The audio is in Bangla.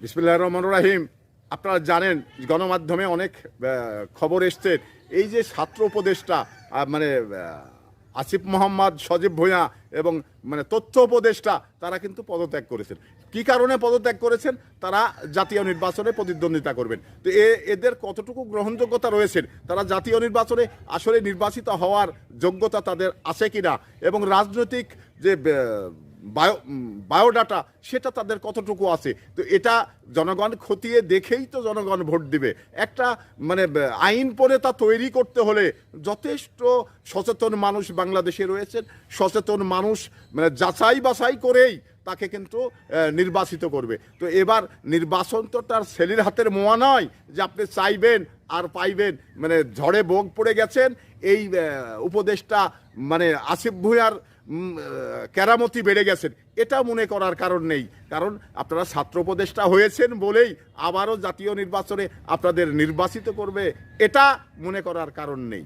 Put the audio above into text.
বিসমিল্লাহির রহমানির রহিম। আপনারা জানেন গণমাধ্যমে অনেক খবর এসছে, এই যে ছাত্র উপদেষ্টা মানে আসিফ মোহাম্মদ, সজীব ভূঁইয়া এবং মানে তথ্য উপদেষ্টা তারা কিন্তু পদত্যাগ করেছেন। কি কারণে পদত্যাগ করেছেন? তারা জাতীয় নির্বাচনে প্রতিদ্বন্দ্বিতা করবেন। তো এদের কতটুকু গ্রহণযোগ্যতা রয়েছে, তারা জাতীয় নির্বাচনে আসলে নির্বাচিত হওয়ার যোগ্যতা তাদের আছে কিনা, এবং রাজনৈতিক যে বায়োডাটা সেটা তাদের কতটুকু আছে, তো এটা জনগণ খতিয়ে দেখেই তো জনগণ ভোট দিবে। একটা মানে আইন প্রণেতা তৈরি করতে হলে যথেষ্ট সচেতন মানুষ বাংলাদেশে রয়েছেন। সচেতন মানুষ মানে যাচাই বাছাই করেই তাকে কিন্তু নির্বাচিত করবে। তো এবার নির্বাচন তো তার ছেলের হাতের মোয়া নয় যে আপনি চাইবেন আর পাইবেন। মানে ঝড়ে বোগ পড়ে গেছেন এই উপদেষ্টা মানে আসিফ ভূঁইয়ার কেরামতি বেড়ে গেছেন, এটা মনে করার কারণ নেই। কারণ আপনারা ছাত্র উপদেষ্টা হয়েছেন বলেই আবারও জাতীয় নির্বাচনে আপনাদের নির্বাচিত করবে, এটা মনে করার কারণ নেই।